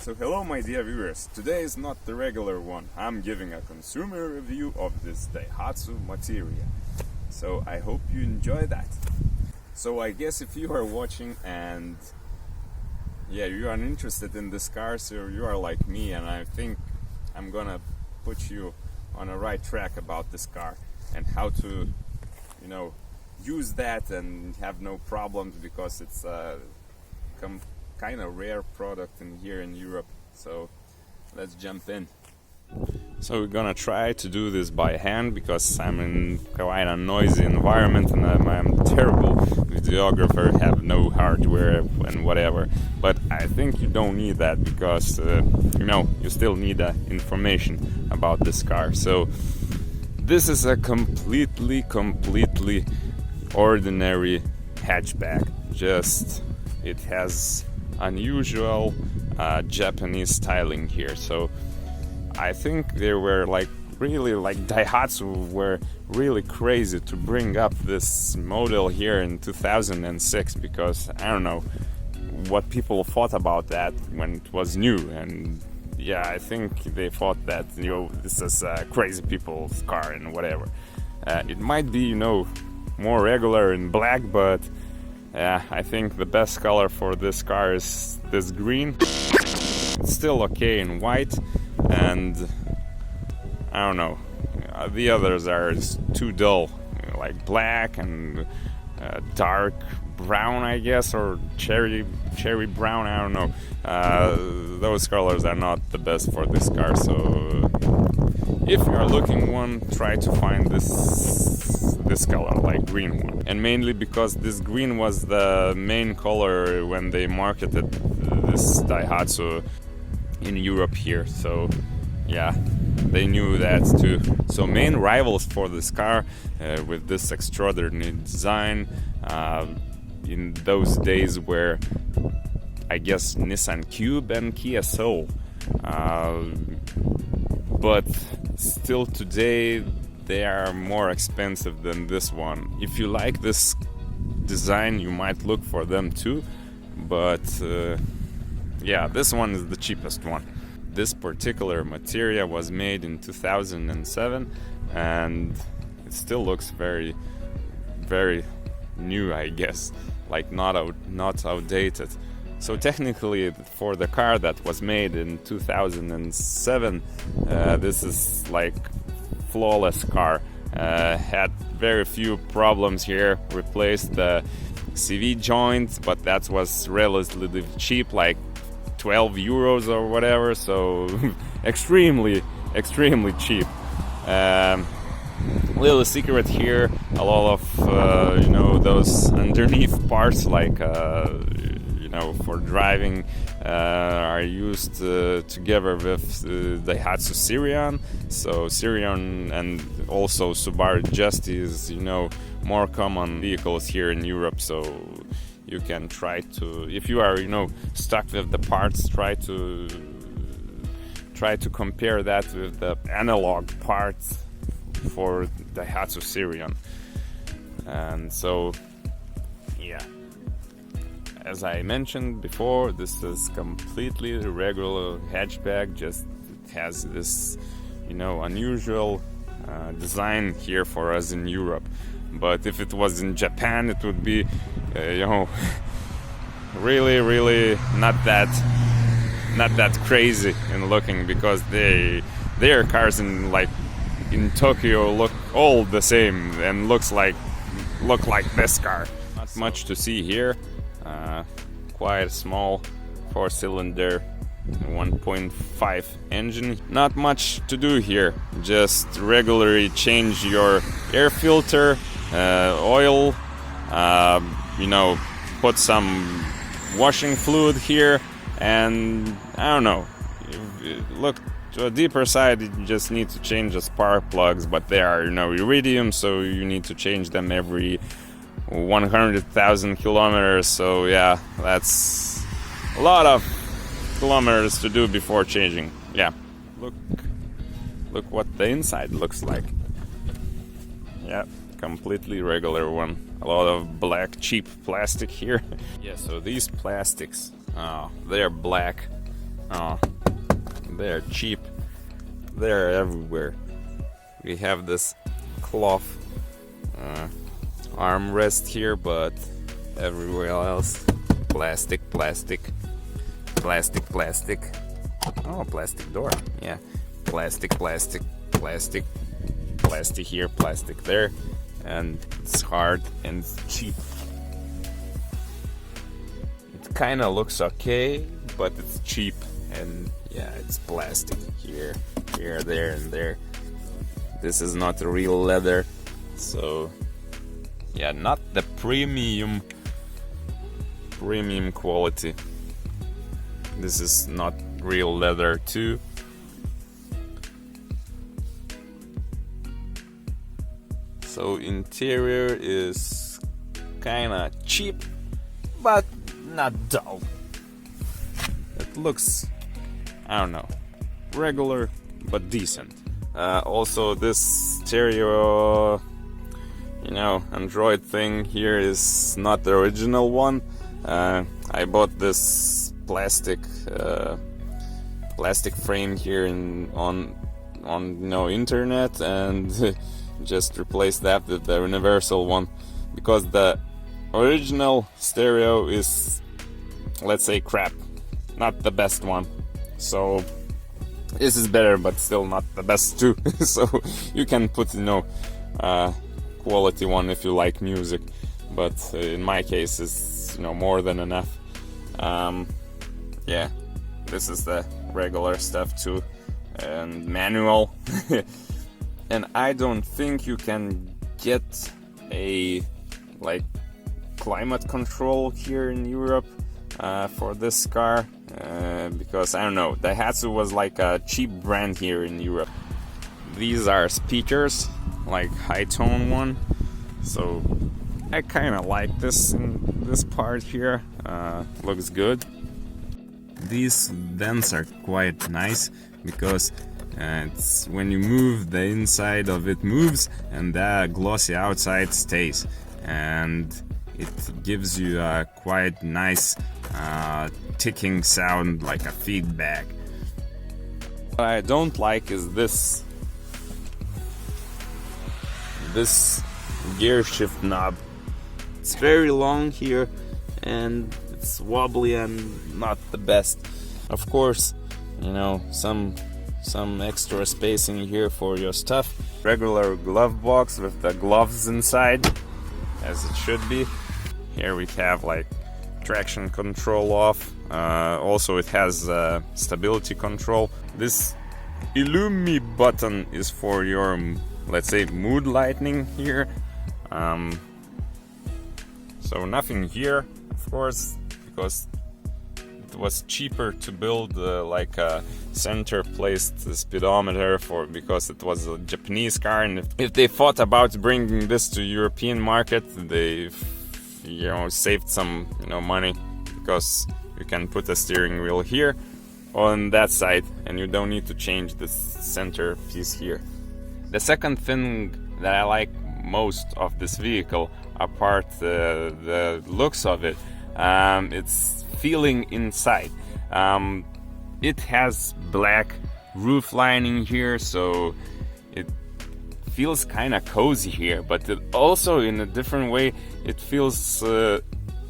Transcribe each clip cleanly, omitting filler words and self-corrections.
So hello my dear viewers, today is not the regular one. I'm giving a consumer review of this Daihatsu Materia. So I hope you enjoy that. So I guess if you are watching and you are interested in this car, so you are like me, and I think I'm gonna put you on a right track about this car and how to, use that and have no problems, because it's kind of rare product in here in Europe. So let's jump in. So we're gonna try to do this by hand because I'm in quite a noisy environment and I'm terrible videographer, have no hardware and whatever. But I think you don't need that because you still need information about this car. So this is a completely ordinary hatchback. Just it has unusual Japanese styling here. So I think they were Daihatsu were really crazy to bring up this model here in 2006, because I don't know what people thought about that when it was new. And yeah, I think they thought that this is crazy people's car and whatever. It might be more regular in black, but yeah, I think the best color for this car is this green. It's still okay in white, and I don't know, the others are too dull, like black and dark brown, I guess, or cherry brown, I don't know. Those colors are not the best for this car, so if you are looking one, try to find this color, like green one. And mainly because this green was the main color when they marketed this Daihatsu in Europe here. So yeah, they knew that too. So main rivals for this car with this extraordinary design in those days were, I guess, Nissan Cube and Kia Soul. But still today they are more expensive than this one. If you like this design, you might look for them too, but yeah, this one is the cheapest one. This particular Materia was made in 2007 and it still looks very new, I guess, like not outdated. So technically, for the car that was made in 2007, this is like flawless car. Had very few problems here. Replaced the CV joint, but that was relatively cheap, like 12 euros or whatever. So extremely cheap. Little secret here: a lot of those underneath parts, like for driving, are used together with the Daihatsu Sirion. So Sirion and also Subaru Justy is more common vehicles here in Europe. So you can try to, if you are stuck with the parts, try to compare that with the analog parts for Daihatsu Sirion. And so yeah, as I mentioned before, this is completely regular hatchback. Just it has this, unusual design here for us in Europe. But if it was in Japan, it would be, really not that crazy in looking, because their cars in Tokyo look all the same and look like this car. Not much to see here. Quite small 4-cylinder 1.5 engine. Not much to do here. Just regularly change your air filter, oil, put some washing fluid here, and I don't know. If you look to a deeper side, you just need to change the spark plugs, but they are iridium, so you need to change them every 100,000 kilometers. So yeah, that's a lot of kilometers to do before changing. Yeah, look what the inside looks like. Yeah, completely regular one. A lot of black cheap plastic here. Yeah, so these plastics, they are black. Oh, they're cheap. They're everywhere. We have this cloth armrest here, but everywhere else plastic. Oh, plastic door. Yeah, plastic here, plastic there, and it's hard and it's cheap. It kind of looks okay, but it's cheap, and yeah, it's plastic here, there, and there. This is not real leather, so yeah, not the premium quality. This is not real leather too. So interior is kinda cheap, but not dull. It looks, I don't know, regular but decent. Also, this stereo, Android thing here is not the original one. I bought this plastic frame here on internet, and just replaced that with the universal one, because the original stereo is, let's say, crap, not the best one. So this is better, but still not the best too. So you can put quality one if you like music, but in my case it's more than enough. Yeah, this is the regular stuff too, and manual. And I don't think you can get a climate control here in Europe for this car, because I don't know, Daihatsu was like a cheap brand here in Europe. These are speakers, like high tone one, so I kind of like this part here. Looks good. These vents are quite nice, because it's when you move, the inside of it moves and the glossy outside stays, and it gives you a quite nice ticking sound, like a feedback. What I don't like is this gear shift knob. It's very long here and it's wobbly and not the best. Of course, some extra spacing here for your stuff. Regular glove box with the gloves inside, as it should be. Here we have traction control off. Also it has stability control. This Illumi button is for your, let's say, mood lighting here. So nothing here, of course, because it was cheaper to build a center placed speedometer because it was a Japanese car, and if they thought about bringing this to European market, they saved some money, because you can put a steering wheel here on that side and you don't need to change this center piece here. The second thing that I like most of this vehicle, apart the looks of it, it's feeling inside. It has black roof lining here, so it feels kind of cozy here, but it also, in a different way, it feels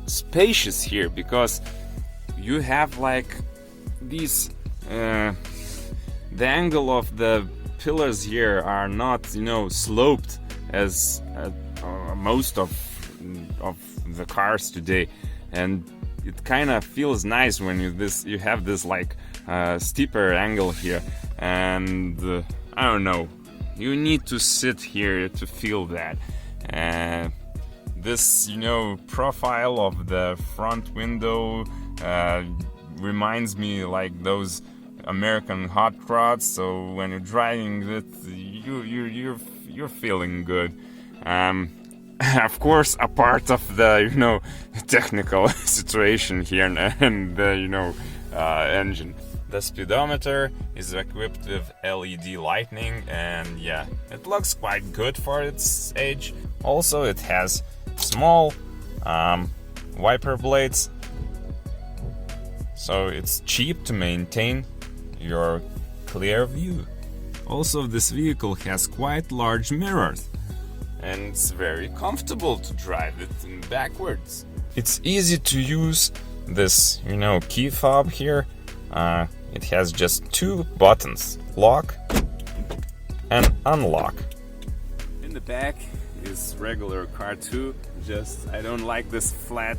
spacious here, because you have these the angle of the pillars here are not sloped as most of the cars today, and it kind of feels nice when you have this steeper angle here, and I don't know, you need to sit here to feel that. This profile of the front window reminds me like those American hot rods, so when you're driving it, you're feeling good. Of course, a part of the technical situation here and the engine. The speedometer is equipped with LED lighting, and yeah, it looks quite good for its age. Also, it has small wiper blades, so it's cheap to maintain your clear view. Also, this vehicle has quite large mirrors, and it's very comfortable to drive it backwards. It's easy to use this, key fob here. It has just 2 buttons, lock and unlock. In the back is regular car too, just I don't like this flat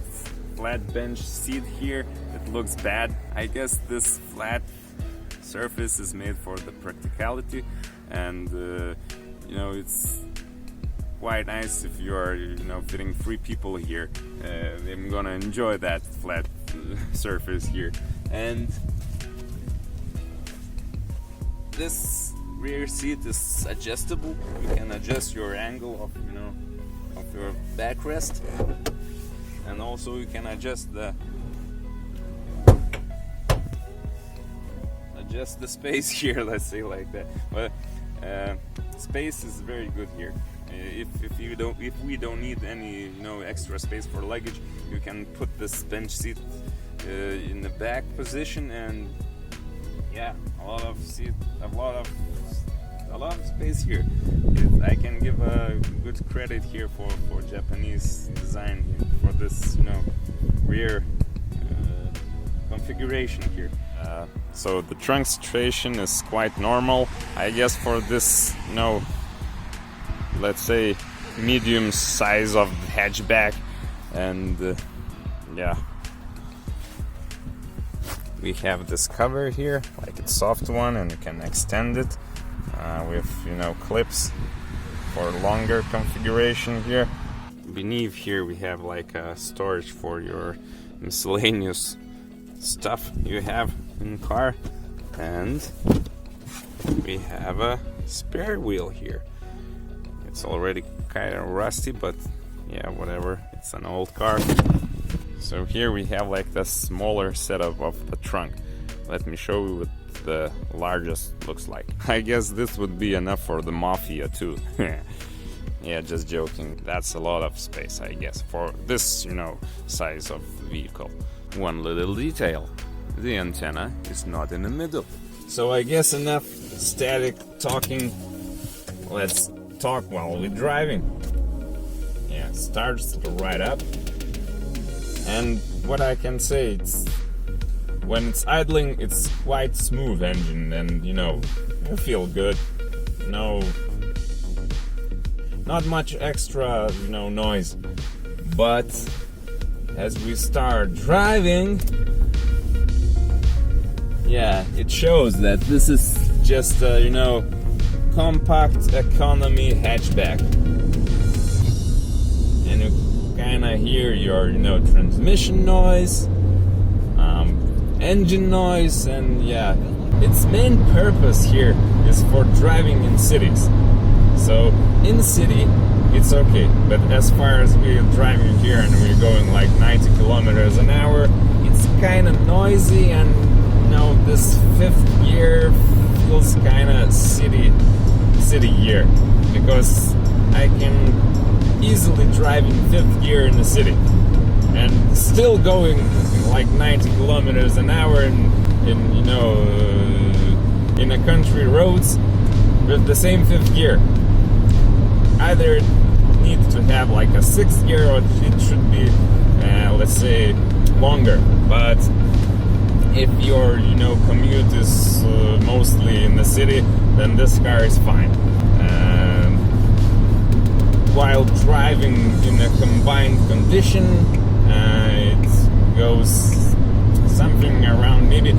bench seat here. It looks bad. I guess this flat surface is made for the practicality, and it's quite nice if you are fitting 3 people here. They're gonna enjoy that flat surface here. And this rear seat is adjustable. You can adjust your angle of your backrest, and also you can adjust the space here, let's say like that. But space is very good here. If we don't need any extra space for luggage, you can put this bench seat in the back position, and yeah, a lot of space here. I can give a good credit here for Japanese design for this rear configuration here. So the trunk situation is quite normal, I guess, for this let's say medium size of hatchback. And yeah, we have this cover here, like it's soft one, and you can extend it with clips for longer configuration here. Beneath here we have like a storage for your miscellaneous stuff you have in the car, and we have a spare wheel here. It's already kind of rusty, but yeah, whatever, it's an old car. So here we have like the smaller setup of the trunk. Let me show you what the largest looks like. I guess this would be enough for the Mafia too. Yeah, just joking. That's a lot of space, I guess, for this size of vehicle. One little detail: the antenna is not in the middle. So I guess enough static talking. Let's talk while we're driving. Yeah, it starts right up. And what I can say, it's when it's idling, it's quite smooth engine, and you feel good. Not much extra noise. But as we start driving, yeah, it shows that this is just a compact economy hatchback, and you kind of hear your transmission noise, engine noise, and yeah, its main purpose here is for driving in cities. So in city it's okay, but as far as we're driving here and we're going like 90 kilometers an hour, it's kind of noisy, and this 5th gear feels kind of city gear, because I can easily drive in 5th gear in the city and still going like 90 kilometers an hour in a country roads with the same 5th gear. Either it needs to have like a 6th gear, or it should be let's say longer. But if your commute is mostly in the city, then this car is fine. While driving in a combined condition, it goes something around maybe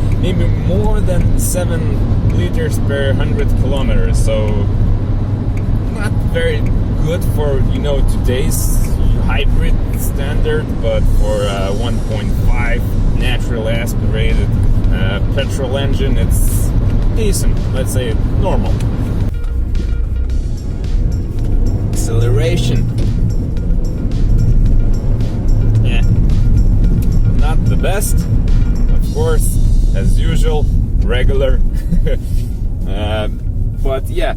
more than 7 liters per 100 kilometers. So not very good for today's hybrid standard, but for 1.5 natural aspirated petrol engine, it's decent. Let's say normal. Acceleration, yeah, not the best, of course, as usual, regular. But yeah,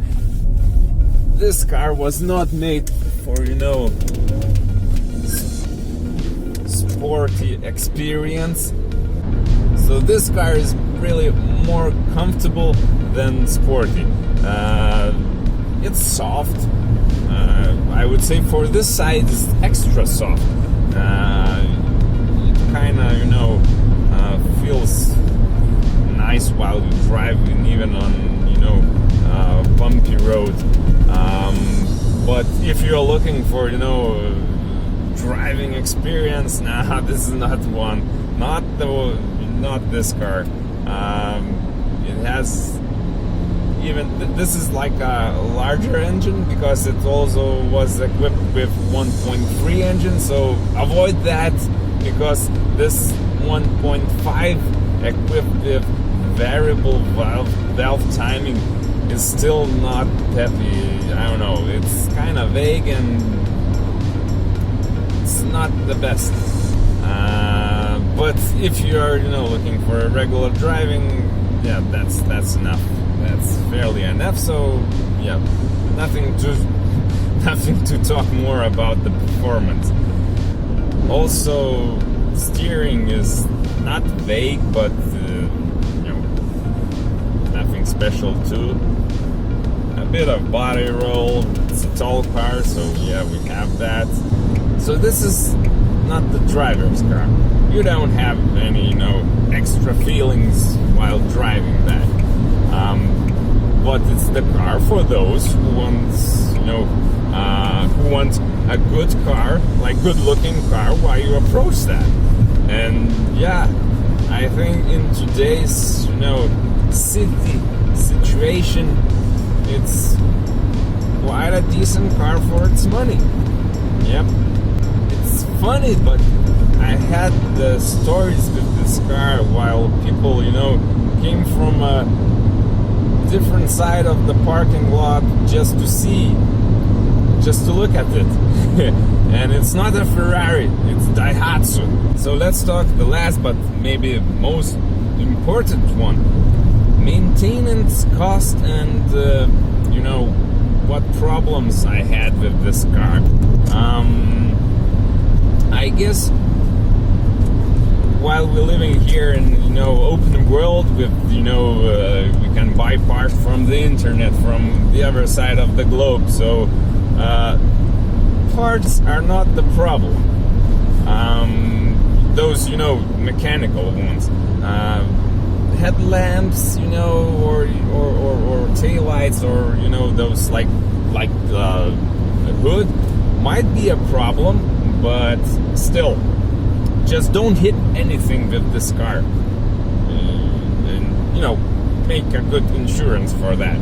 this car was not made for sporty experience. So this car is really more comfortable than sporty. It's soft. I would say for this side it's extra soft. It kind of, feels nice while you drive, even on, bumpy road. But if you're looking for, driving experience, nah, this is not one. Not this car. It has this is like a larger engine because it also was equipped with 1.3 engine, so avoid that, because this 1.5 equipped with variable valve timing is still not peppy. I don't know, it's kind of vague and it's not the best. But if you are, looking for regular driving, yeah, that's enough. That's fairly enough. So yeah, nothing to talk more about the performance. Also, steering is not vague, but nothing special too. A bit of body roll. It's a tall car, so yeah, we have that. So this is not the driver's car. You don't have any, extra feelings while driving that. But it's the car for those who want a good car, like good-looking car, while you approach that. And yeah, I think in today's, city situation, it's quite a decent car for its money. Yep. It's funny, but I had the stories with this car while people, came from a different side of the parking lot just to look at it. And it's not a Ferrari, it's Daihatsu. So let's talk the last but maybe most important one. Maintenance cost and, what problems I had with this car. I guess while we're living here in open world with we can buy parts from the internet from the other side of the globe, so parts are not the problem. Those mechanical ones, headlamps, or taillights, or those like hood might be a problem, but still, just don't hit anything with this car, and make a good insurance for that.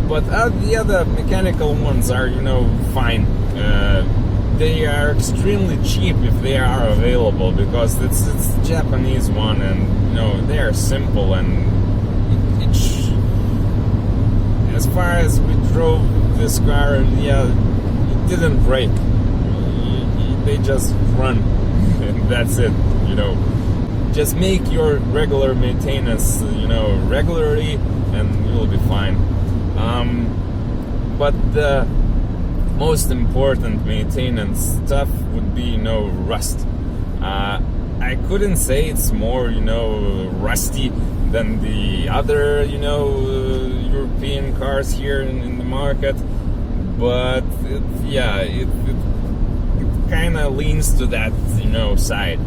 But the other mechanical ones are fine. They are extremely cheap if they are available, because it's Japanese one, and they are simple, and as far as we drove this car, yeah, it didn't break. They just run, and that's it. Just make your regular maintenance, regularly, and you'll be fine. But the most important maintenance stuff would be rust. I couldn't say it's more rusty than the other European cars here in the market, but it kind of leans to that side.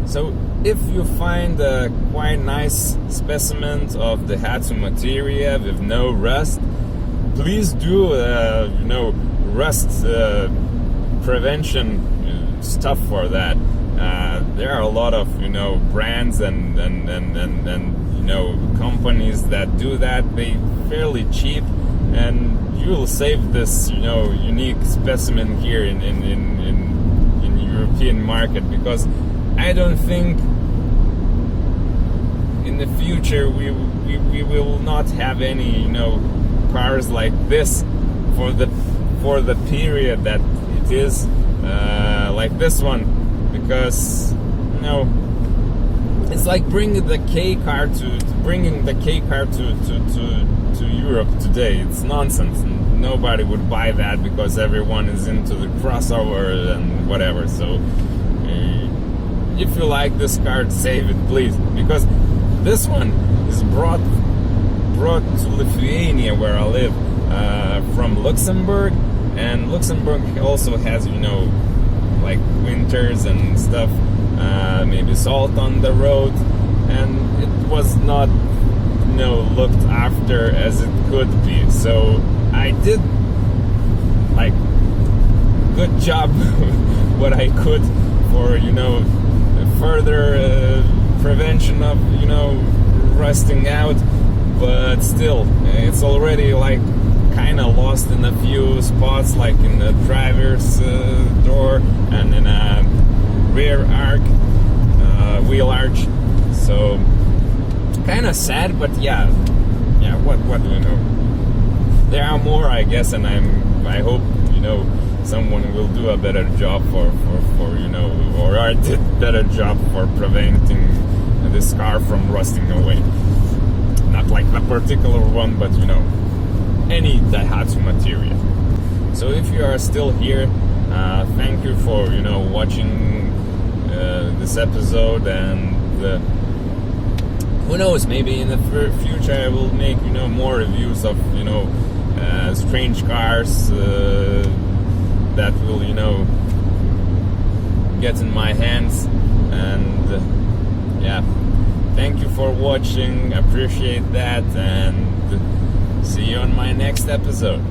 So if you find a quite nice specimen of the Daihatsu Materia with no rust, please do rust prevention stuff for that. There are a lot of brands and companies that do that. They fairly cheap, and you will save this unique specimen here in European market, because I don't think in the future we will not have any cars like this for the period that it is like this one, because it's like bringing the K car to Europe today. It's nonsense, and nobody would buy that because everyone is into the crossover and whatever. So if you like this car, save it, please, because this one is brought to Lithuania, where I live, from Luxembourg, and Luxembourg also has, you know, like winters and stuff, maybe salt on the road, and it was not, you know, looked after as it could be. So I did like good job what I could for, you know, further prevention of, you know, rusting out, but still it's already like kind of lost in a few spots, like in the driver's door and in a rear arc, wheel arch. So kind of sad, but yeah, what do you know, there are more, I guess, and I hope, you know, someone will do a better job for you know, or I did better job for preventing this car from rusting away. Not like the particular one, but you know, any Daihatsu Materia. So if you are still here, thank you for, you know, watching this episode, and who knows, maybe in the future I will make, you know, more reviews of, you know, strange cars that will, you know, get in my hands. And yeah, thank you for watching, appreciate that, and see you on my next episode.